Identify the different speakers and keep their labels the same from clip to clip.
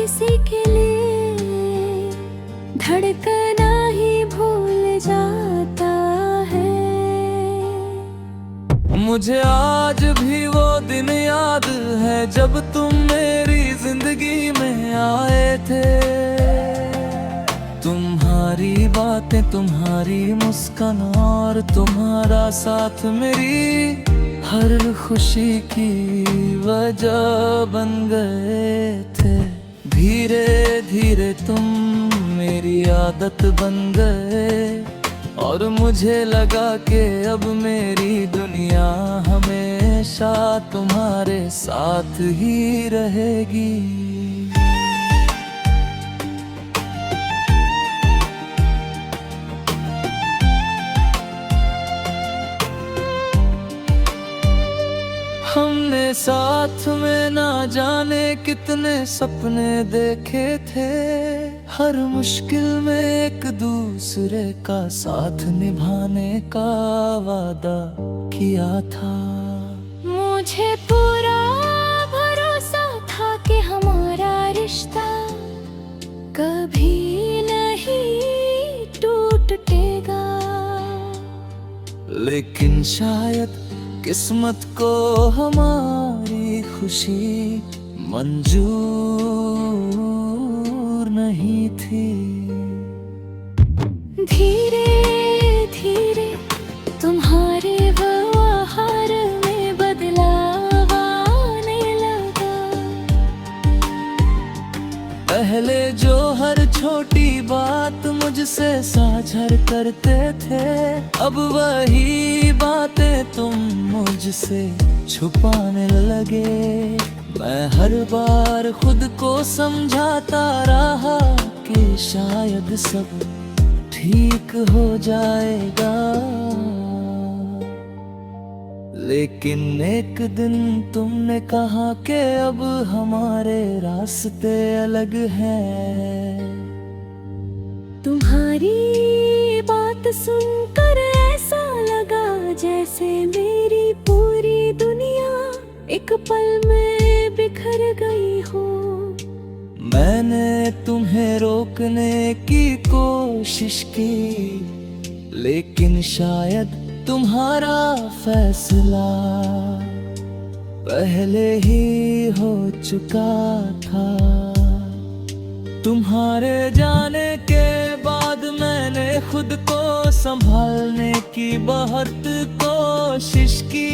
Speaker 1: किसी के लिए धड़कना ही भूल जाता है।
Speaker 2: मुझे आज भी वो दिन याद है जब तुम मेरी जिंदगी में आए थे। तुम्हारी बातें, तुम्हारी मुस्कान और तुम्हारा साथ मेरी हर खुशी की वजह बन गए थे। धीरे धीरे तुम मेरी आदत बन गए और मुझे लगा कि अब मेरी दुनिया हमेशा तुम्हारे साथ ही रहेगी। हमने साथ में ना जाने कितने सपने देखे थे। हर मुश्किल में एक दूसरे का साथ निभाने का वादा किया था।
Speaker 1: मुझे पूरा भरोसा था कि हमारा रिश्ता कभी नहीं टूटेगा,
Speaker 2: लेकिन शायद किस्मत को हमारी खुशी मंजूर नहीं थी।
Speaker 1: धीरे धीरे तुम्हारे व्यवहार में बदलाव आने लगा।
Speaker 2: पहले जो हर छोटी बात मुझसे साझा करते थे, अब वही बातें तुम मुझसे छुपाने लगे। मैं हर बार खुद को समझाता रहा कि शायद सब ठीक हो जाएगा, लेकिन एक दिन तुमने कहा कि अब हमारे रास्ते अलग हैं।
Speaker 1: तुम्हारी बात सुनकर ऐसा लगा जैसे मेरी पूरी दुनिया एक पल में बिखर गई हो।
Speaker 2: मैंने तुम्हें रोकने की कोशिश की, लेकिन शायद तुम्हारा फैसला पहले ही हो चुका था। तुम्हारे जाने के बाद मैंने खुद को संभालने की बहुत कोशिश की।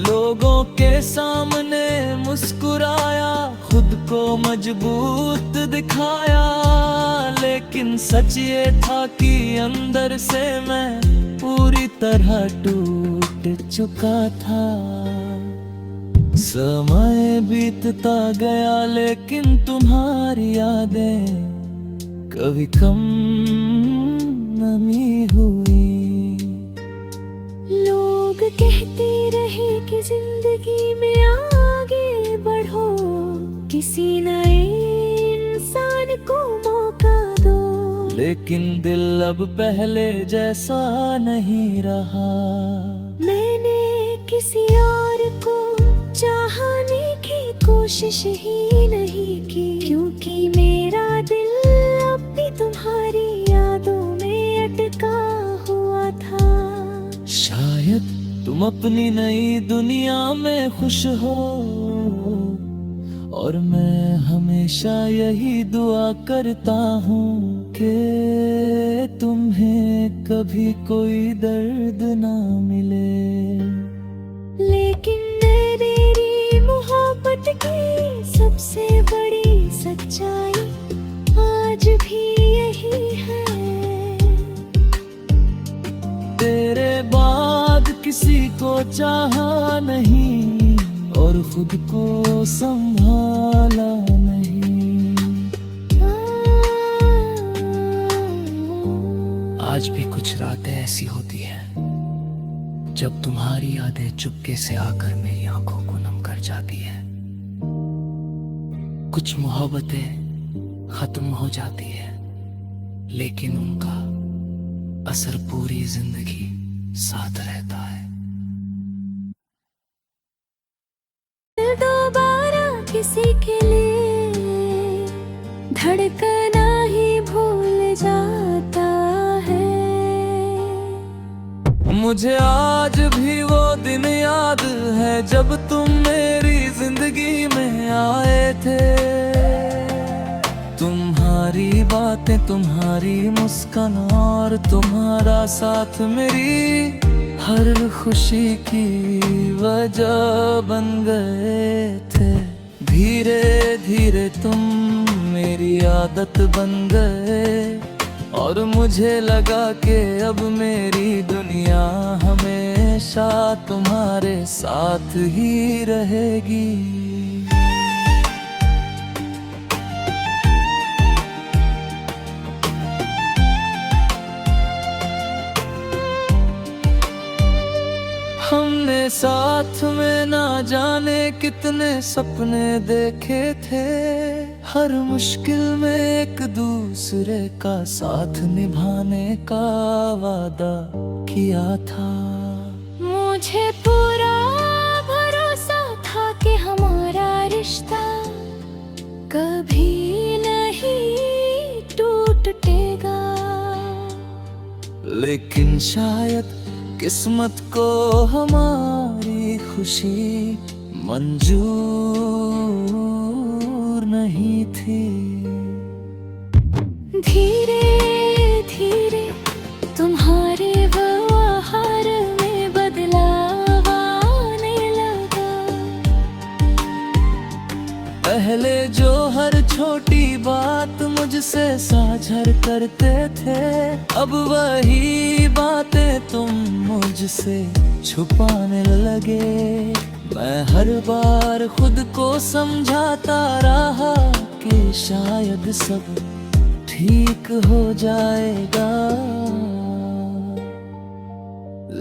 Speaker 2: लोगों के सामने मुस्कुराया, खुद को मजबूत दिखाया, लेकिन सच ये था कि अंदर से मैं पूरी तरह टूट चुका था। समय बीतता गया लेकिन तुम्हारी यादें कभी कम नहीं हुई।
Speaker 1: लोग कहते रहे कि जिंदगी में आगे बढ़ो, किसी नए इंसान को मौका दो,
Speaker 2: लेकिन दिल अब पहले जैसा नहीं रहा।
Speaker 1: मैंने किसी और को चाहने की कोशिश ही नहीं की, क्योंकि मेरा दिल अब भी तुम्हारी यादों में अटका हुआ था।
Speaker 2: शायद तुम अपनी नई दुनिया में खुश हो, और मैं हमेशा यही दुआ करता हूँ कि तुम्हें कभी कोई दर्द ना मिले।
Speaker 1: लेकिन मेरी मोहब्बत की सबसे बड़ी सच्चाई आज भी यही है।
Speaker 2: तेरे बाद किसी को चाहा नहीं और खुद को संभाला नहीं। आज भी कुछ रातें ऐसी होती हैं जब तुम्हारी यादें चुपके से आकर मेरी आंखों को नम कर जाती है। कुछ मोहब्बतें खत्म हो जाती है, लेकिन उनका असर पूरी जिंदगी साथ रहता है।
Speaker 1: दोबारा किसी के लिए धड़कना ही भूल जाता है।
Speaker 2: मुझे आज भी वो दिन याद है जब तुम मेरी जिंदगी में आए थे। तुम्हारी बातें, तुम्हारी मुस्कान और तुम्हारा साथ मेरी हर खुशी की वजह बन गए थे। धीरे धीरे तुम मेरी आदत बन गए और मुझे लगा कि अब मेरी दुनिया हमेशा तुम्हारे साथ ही रहेगी। हमने साथ में ना जाने कितने सपने देखे थे। हर मुश्किल में एक दूसरे का साथ निभाने का वादा किया था।
Speaker 1: मुझे पूरा भरोसा था कि हमारा रिश्ता कभी नहीं टूटेगा,
Speaker 2: लेकिन शायद किस्मत को हमारी खुशी मंजूर नहीं थी।
Speaker 1: धीरे धीरे तुम्हारे व्यवहार में बदलाव आने लगा।
Speaker 2: पहले जो हर छोटी बात मुझसे साझा करते थे, अब वही बातें तुम मुझसे छुपाने लगे। मैं हर बार खुद को समझाता रहा कि शायद सब ठीक हो जाएगा,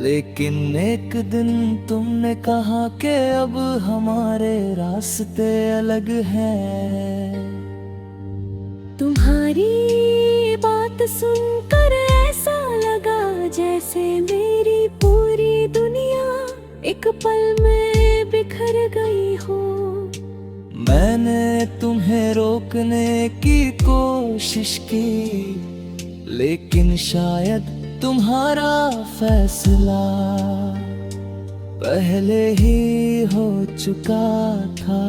Speaker 2: लेकिन एक दिन तुमने कहा कि अब हमारे रास्ते अलग हैं।
Speaker 1: तुम्हारी बात सुनकर ऐसा लगा जैसे मेरी पूरी दुनिया एक पल में बिखर गई हो।
Speaker 2: मैंने तुम्हें रोकने की कोशिश की, लेकिन शायद तुम्हारा फैसला पहले ही हो चुका था।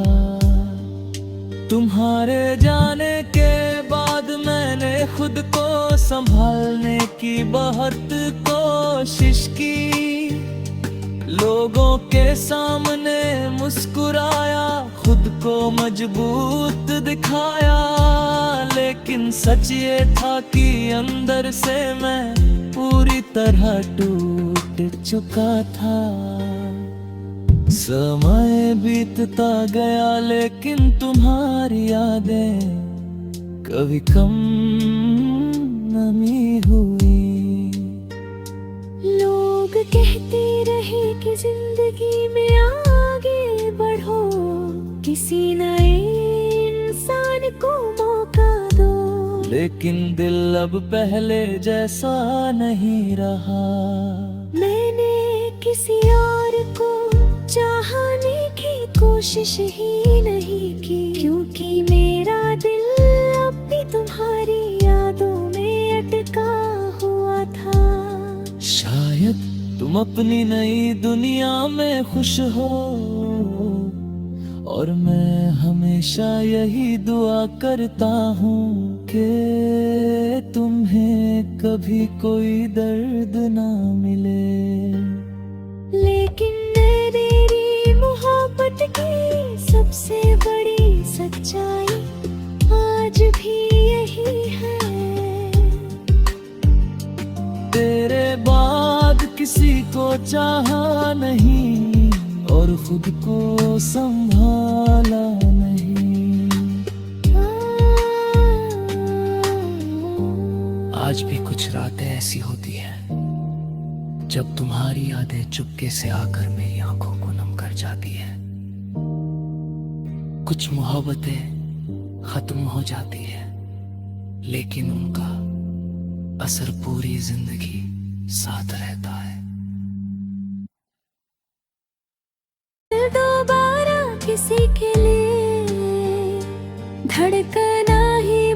Speaker 2: तुम्हारे जाने के बाद मैंने खुद को संभालने की बहुत कोशिश की। लोगों के सामने मुस्कुराया, खुद को मजबूत दिखाया, लेकिन सच ये था कि अंदर से मैं पूरी तरह टूट चुका था। समय बीतता गया लेकिन तुम्हारी यादें कभी कम नहीं हुई।
Speaker 1: लोग कहते रहे कि जिंदगी में आगे बढ़ो, किसी नए इंसान को मौका दो,
Speaker 2: लेकिन दिल अब पहले जैसा नहीं रहा।
Speaker 1: मैंने किसी और को चाहने की कोशिश ही नहीं की, क्योंकि मेरा दिल अब भी तुम्हारी यादों में अटका हुआ था।
Speaker 2: शायद तुम अपनी नई दुनिया में खुश हो, और मैं हमेशा यही दुआ करता हूँ कि तुम्हें कभी कोई दर्द ना मिले।
Speaker 1: लेकिन मेरी मोहब्बत की सबसे बड़ी सच्चाई आज भी यही है।
Speaker 2: तेरे बाद किसी को चाहा नहीं और खुद को संभाला नहीं। आज भी कुछ रातें ऐसी होती हैं जब तुम्हारी यादें चुपके से आकर मेरी आंखों को नम कर जाती है। कुछ मोहब्बतें खत्म हो जाती है, लेकिन उनका असर पूरी जिंदगी साथ रहता है।
Speaker 1: दोबारा किसी के लिए धड़कना ही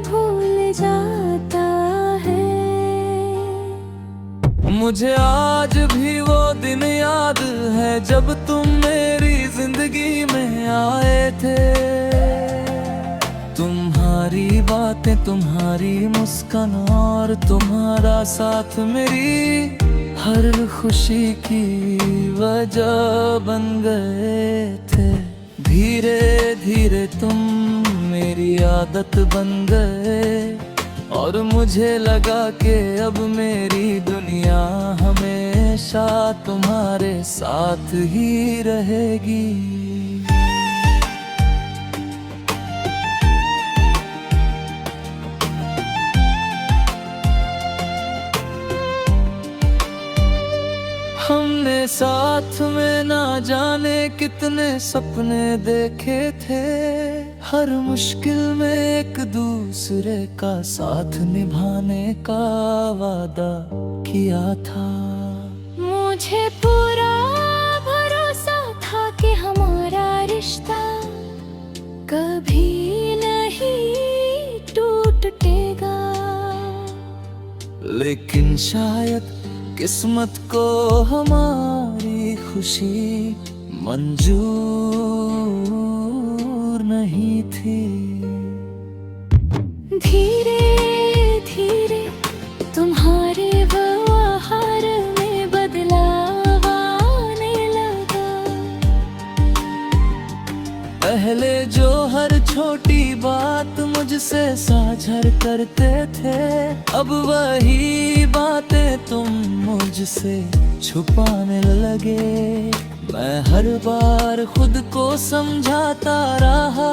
Speaker 2: मुझे आज भी वो दिन याद है जब तुम मेरी जिंदगी में आए थे। तुम्हारी बातें, तुम्हारी मुस्कान और तुम्हारा साथ मेरी हर खुशी की वजह बन गए थे। धीरे धीरे तुम मेरी आदत बन गए और मुझे लगा कि अब मेरी दुनिया हमेशा तुम्हारे साथ ही रहेगी। हमने साथ में ना जाने कितने सपने देखे थे। हर मुश्किल में एक दूसरे का साथ निभाने का वादा किया था।
Speaker 1: मुझे पूरा भरोसा था कि हमारा रिश्ता कभी नहीं टूटेगा,
Speaker 2: लेकिन शायद किस्मत को हमारी खुशी मंजूर नहीं थी।
Speaker 1: धीरे धीरे तुम्हारे व्यवहार में बदलाव आने लगा।
Speaker 2: पहले जो हर छोटी बात मुझसे साझा करते थे, अब वही बातें तुम मुझसे छुपाने लगे। मैं हर बार खुद को समझाता रहा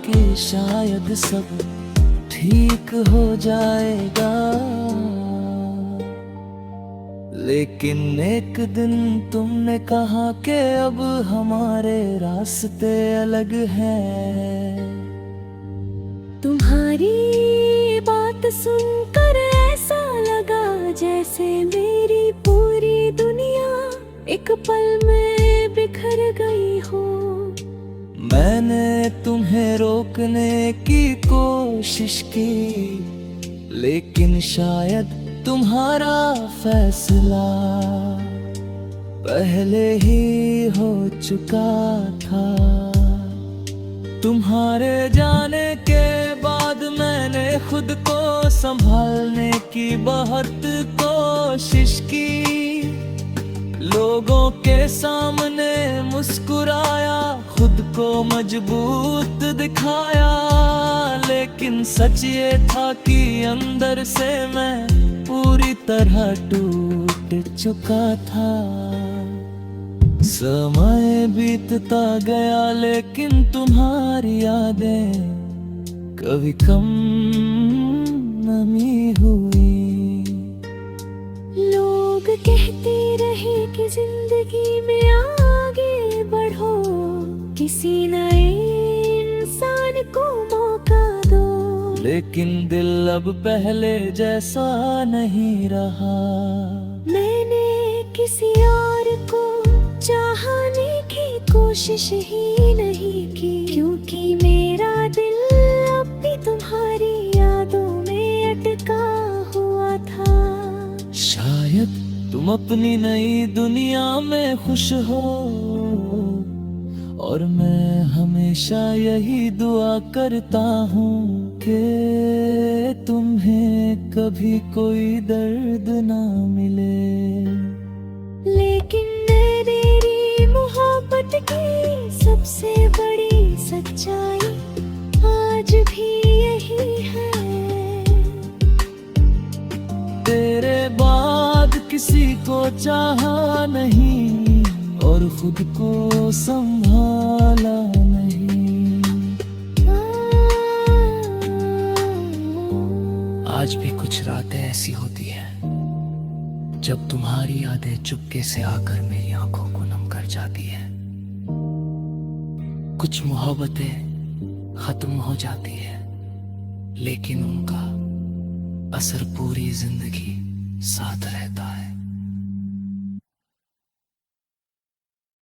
Speaker 2: कि शायद सब ठीक हो जाएगा, लेकिन एक दिन तुमने कहा कि अब हमारे रास्ते अलग हैं।
Speaker 1: तुम्हारी बात सुनकर ऐसा लगा जैसे मेरी पूरी दुनिया एक पल में बिखर गई हो।
Speaker 2: मैंने तुम्हें रोकने की कोशिश की, लेकिन शायद तुम्हारा फैसला पहले ही हो चुका था। तुम्हारे जाने के बाद मैंने खुद को संभालने की बहुत कोशिश की। लोगों के सामने मुस्कुराया, खुद को मजबूत दिखाया, लेकिन सच ये था कि अंदर से मैं पूरी तरह टूट चुका था। समय बीतता गया लेकिन तुम्हारी यादें कभी कम नहीं हुई।
Speaker 1: लोग कहते रहे कि जिंदगी में आगे बढ़ो, किसी नए इंसान को मौका दो,
Speaker 2: लेकिन दिल अब पहले जैसा नहीं रहा।
Speaker 1: मैंने किसी और को चाहने की कोशिश ही नहीं की, क्योंकि मेरा दिल अब भी तुम्हारी यादों में अटका हुआ था।
Speaker 2: शायद तुम अपनी नई दुनिया में खुश हो, और मैं हमेशा यही दुआ करता हूँ कि तुम्हें कभी कोई दर्द ना मिले।
Speaker 1: लेकिन मेरी मोहब्बत की सबसे बड़ी सच्चाई आज भी यही है।
Speaker 2: तेरे बाद किसी को चाहा नहीं और खुद को संभाला नहीं। आज भी कुछ रातें ऐसी होती हैं जब तुम्हारी यादें चुपके से आकर मेरी आंखों को नम कर जाती है। कुछ मोहब्बतें खत्म हो जाती है, लेकिन उनका असर पूरी जिंदगी साथ रहता है।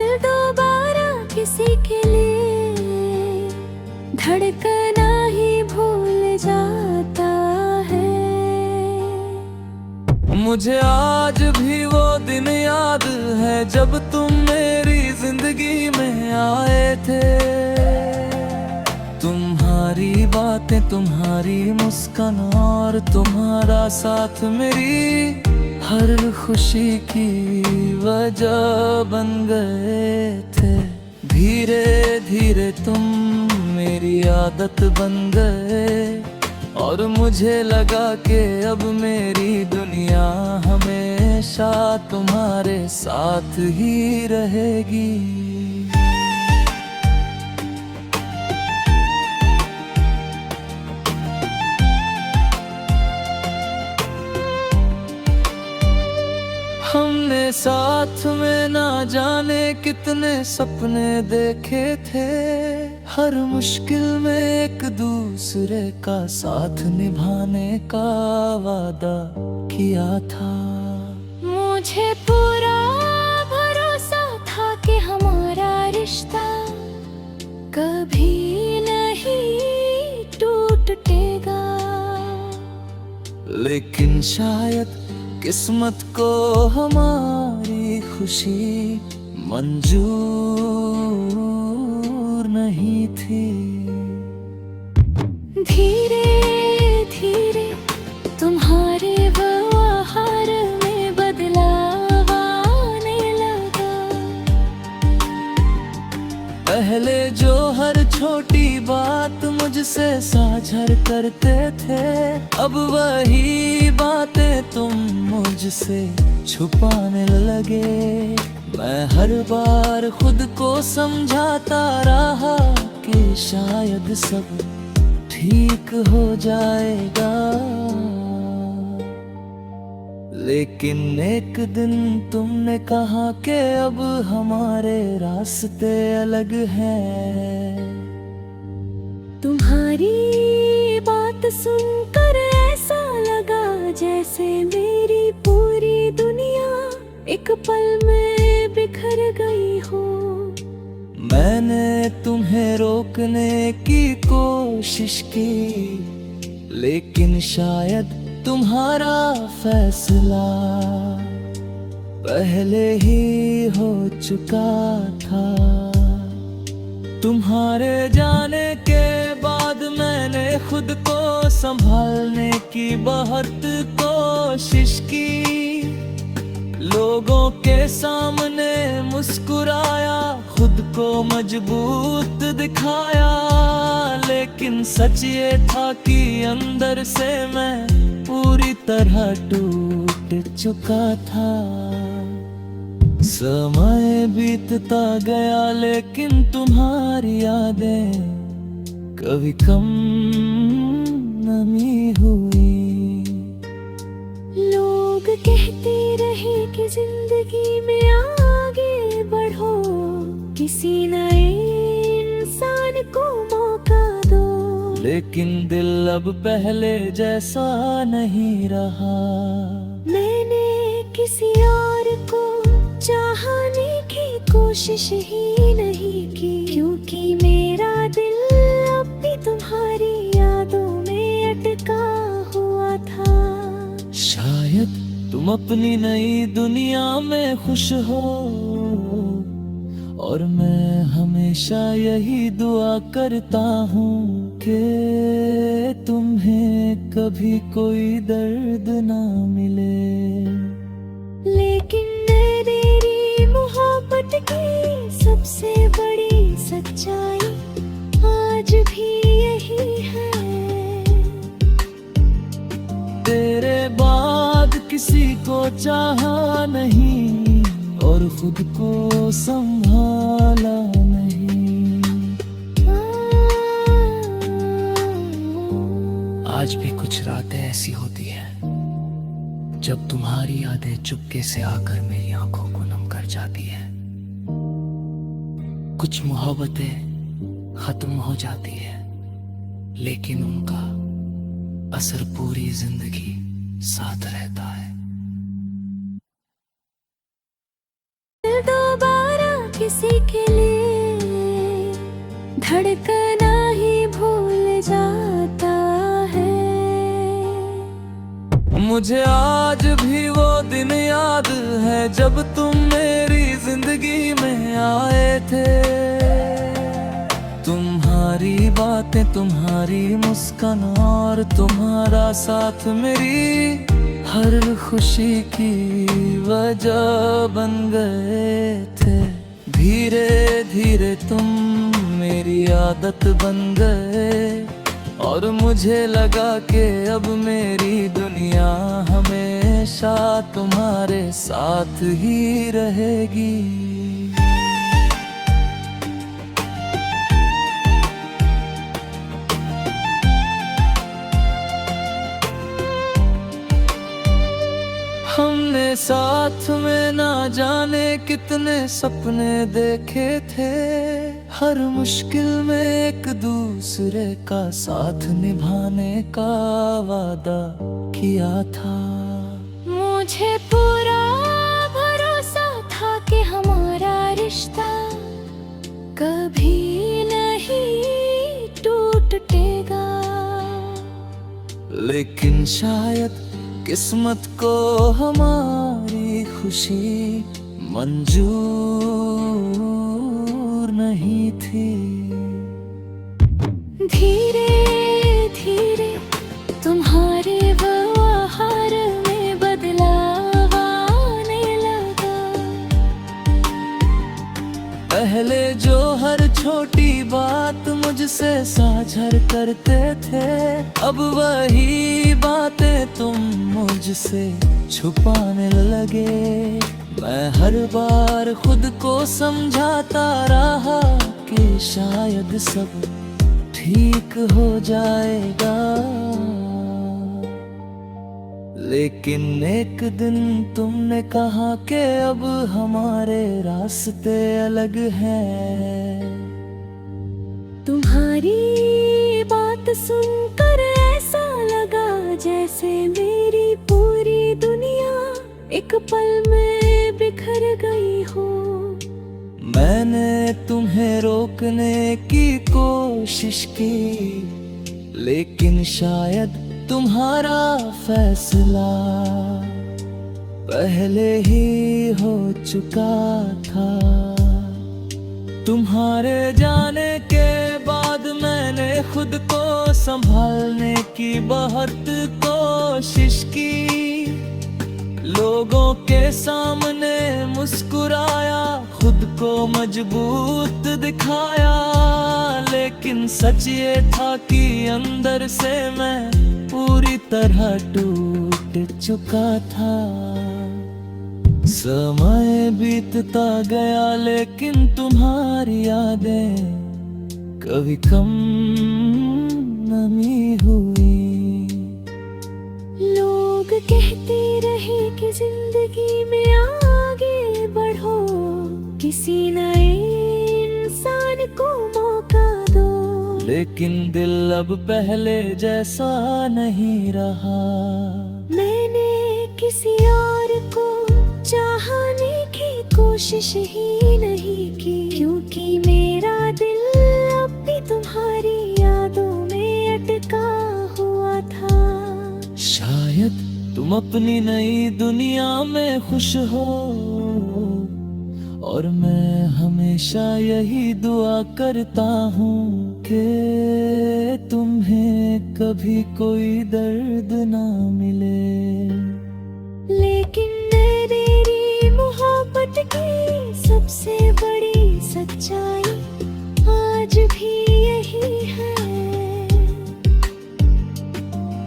Speaker 1: दोबारा किसी के लिए धड़कना ही भूल जाता है।
Speaker 2: मुझे आज भी वो दिन याद है जब तुम मेरी जिंदगी में आए थे। तुम्हारी बातें, तुम्हारी मुस्कान और तुम्हारा साथ मेरी हर खुशी की वजह बन गए थे। धीरे धीरे तुम मेरी आदत बन गए और मुझे लगा कि अब मेरी दुनिया हमेशा तुम्हारे साथ ही रहेगी। हमने साथ में ना जाने कितने सपने देखे थे। हर मुश्किल में एक दूसरे का साथ निभाने का वादा किया था।
Speaker 1: मुझे पूरा भरोसा था कि हमारा रिश्ता कभी नहीं टूटेगा,
Speaker 2: लेकिन शायद किस्मत को हमारी खुशी मंजूर नहीं थी।
Speaker 1: धीरे धीरे तुम्हारे व्यवहार में बदलाव आने लगा।
Speaker 2: पहले जो हर छोटी बात मुझसे साझा करते थे, अब वही बातें तुम मुझसे छुपाने लगे। मैं हर बार खुद को समझाता रहा कि शायद सब ठीक हो जाएगा, लेकिन एक दिन तुमने कहा कि अब हमारे रास्ते अलग हैं।
Speaker 1: तुम्हारी बात सुनकर ऐसा लगा जैसे मेरी पूरी दुनिया एक पल में बिखर गई हो।
Speaker 2: मैंने तुम्हें रोकने की कोशिश की, लेकिन शायद तुम्हारा फैसला पहले ही हो चुका था। तुम्हारे जाने के बाद मैंने खुद को संभालने की बहुत कोशिश की। लोगों के सामने मुस्कुराया, खुद को मजबूत दिखाया, लेकिन सच ये था कि अंदर से मैं पूरी तरह टूट चुका था। समय बीतता गया लेकिन तुम्हारी यादें कभी कम नहीं हुई।
Speaker 1: लोग कहते रहे कि जिंदगी में आगे बढ़ो, किसी नए इंसान को मौका दो,
Speaker 2: लेकिन दिल अब पहले जैसा नहीं रहा।
Speaker 1: मैंने किसी और को चाहने की कोशिश ही नहीं की, क्योंकि मेरा दिल अब भी तुम्हारी यादों में अटका हुआ था।
Speaker 2: शायद तुम अपनी नई दुनिया में खुश हो, और मैं हमेशा यही दुआ करता हूँ कि तुम्हें कभी कोई दर्द ना मिले।
Speaker 1: लेकिन मेरी मोहब्बत की सबसे बड़ी सच्चाई आज भी यही है।
Speaker 2: तेरे बाद किसी को चाहा नहीं और खुद को संभाला नहीं। आज भी कुछ रातें ऐसी होती हैं जब तुम्हारी यादें चुपके से आकर मेरी आंखों को नम कर जाती है। कुछ मोहब्बतें खत्म हो जाती है, लेकिन उनका असर पूरी जिंदगी साथ रहता है।
Speaker 1: दोबारा किसी के लिए धड़कना ही भूल जाता है।
Speaker 2: मुझे आज भी वो याद है जब तुम मेरी जिंदगी में आए थे। तुम्हारी बातें, तुम्हारी मुस्कान और तुम्हारा साथ मेरी हर खुशी की वजह बन गए थे। धीरे धीरे तुम मेरी आदत बन गए और मुझे लगा कि अब मेरी दुनिया हमेशा तुम्हारे साथ ही रहेगी। हमने साथ में ना जाने कितने सपने देखे थे। हर मुश्किल में एक दूसरे का साथ निभाने का वादा किया था।
Speaker 1: मुझे पूरा भरोसा था कि हमारा रिश्ता कभी नहीं टूटेगा,
Speaker 2: लेकिन शायद किस्मत को हमारी खुशी मंजूर नहीं थी।
Speaker 1: धीरे धीरे तुम्हारे व्यवहार में बदलाव आने लगा।
Speaker 2: पहले जो हर छोटी बात मुझसे साझा करते थे, अब वही बातें तुम मुझसे छुपाने लगे। मैं हर बार खुद को समझाता रहा कि शायद सब ठीक हो जाएगा, लेकिन एक दिन तुमने कहा कि अब हमारे रास्ते अलग हैं।
Speaker 1: तुम्हारी बात सुनकर ऐसा लगा जैसे मेरी पूरी दुनिया एक पल में बिखर गई हो।
Speaker 2: मैंने तुम्हें रोकने की कोशिश की, लेकिन शायद तुम्हारा फैसला पहले ही हो चुका था। तुम्हारे जाने के बाद मैंने खुद को संभालने की बहुत कोशिश की। लोगों के सामने मुस्कुराया, खुद को मजबूत दिखाया, लेकिन सच ये था कि अंदर से मैं पूरी तरह टूट चुका था। समय बीतता गया लेकिन तुम्हारी यादें कभी कम नहीं हुई।
Speaker 1: लोग कहते रहे कि जिंदगी में आगे बढ़ो, किसी नए इंसान को मौका दो,
Speaker 2: लेकिन दिल अब पहले जैसा नहीं रहा।
Speaker 1: मैंने किसी और को चाहने की कोशिश ही नहीं की, क्योंकि मेरा दिल अब भी तुम्हारी यादों में अटका हुआ था।
Speaker 2: शायद तुम अपनी नई दुनिया में खुश हो, और मैं हमेशा यही दुआ करता हूँ कि तुम्हें कभी कोई दर्द ना मिले।
Speaker 1: लेकिन मेरी मोहब्बत की सबसे बड़ी सच्चाई आज भी यही है।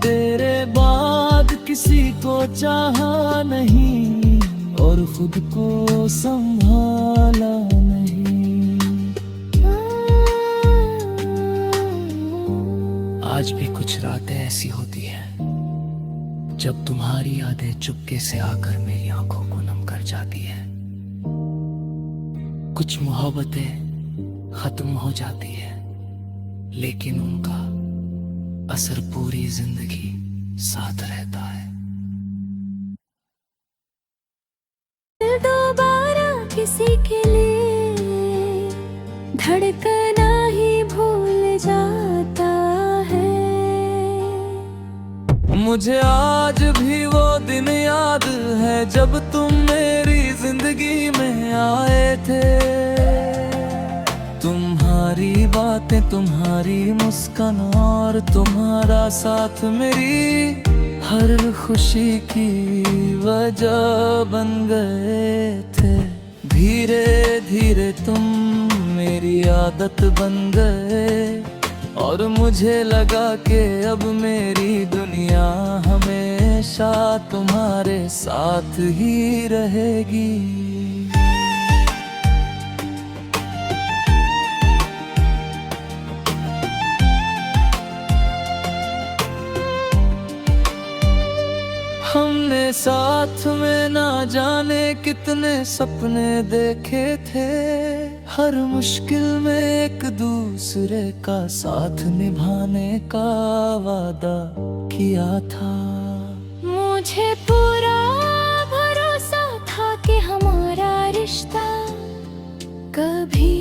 Speaker 2: तेरे बाद किसी को चाहा नहीं और खुद को संभाला नहीं। आज भी कुछ रातें ऐसी होती हैं जब तुम्हारी यादें चुपके से आकर मेरी आंखों को नम कर जाती है। कुछ मोहब्बतें खत्म हो जाती है, लेकिन उनका असर पूरी जिंदगी साथ रहता है।
Speaker 1: दोबारा किसी के लिए धड़कना ही भूल जाता है।
Speaker 2: मुझे आज भी वो दिन याद है जब तुम मेरी जिंदगी में आए थे। तुम्हारी बातें, तुम्हारी मुस्कान और तुम्हारा साथ मेरी हर खुशी की वजह बन गए थे। धीरे धीरे तुम मेरी आदत बन गए और मुझे लगा कि अब मेरी दुनिया हमेशा तुम्हारे साथ ही रहेगी। हमने साथ में ना जाने कितने सपने देखे थे। हर मुश्किल में एक दूसरे का साथ निभाने का वादा किया था।
Speaker 1: मुझे पूरा भरोसा था कि हमारा रिश्ता कभी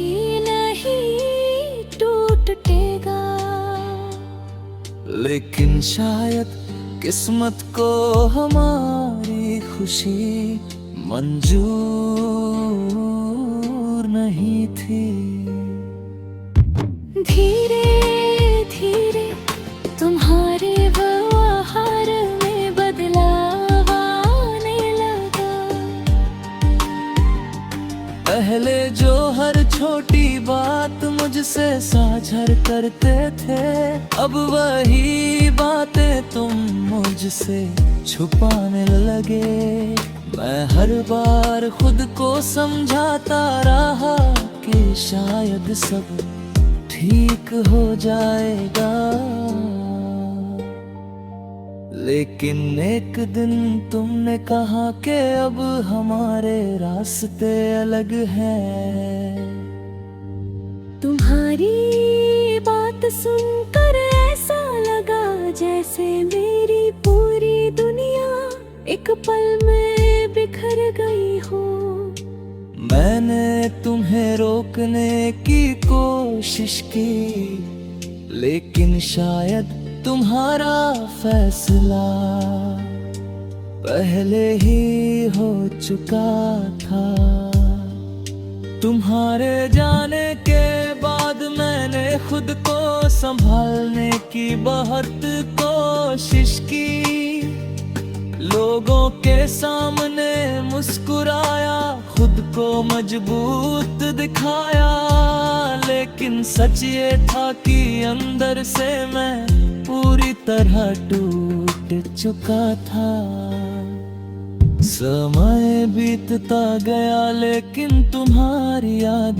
Speaker 1: नहीं टूटेगा,
Speaker 2: लेकिन शायद किस्मत को हमारी खुशी मंजूर नहीं थी।
Speaker 1: धीरे धीरे तुम्हारे व्यवहार में बदलाव आने लगा।
Speaker 2: पहले जो हर छोटी बात मुझसे साझा करते थे, अब वही बातें तुम मुझसे छुपाने लगे। मैं हर बार खुद को समझाता रहा कि शायद सब ठीक हो जाएगा, लेकिन एक दिन तुमने कहा कि अब हमारे रास्ते अलग हैं।
Speaker 1: तुम्हारी बात सुनकर ऐसा लगा जैसे मेरी पूरी दुनिया एक पल में बिखर गई हो।
Speaker 2: मैंने तुम्हें रोकने की कोशिश की, लेकिन शायद तुम्हारा फैसला पहले ही हो चुका था। तुम्हारे जाने के बाद मैंने खुद को संभालने की बहुत कोशिश की। लोगों के सामने मुस्कुराया, खुद को मजबूत दिखाया, लेकिन सच ये था कि अंदर से मैं पूरी तरह टूट चुका था। समय बीतता गया लेकिन तुम्हारी याद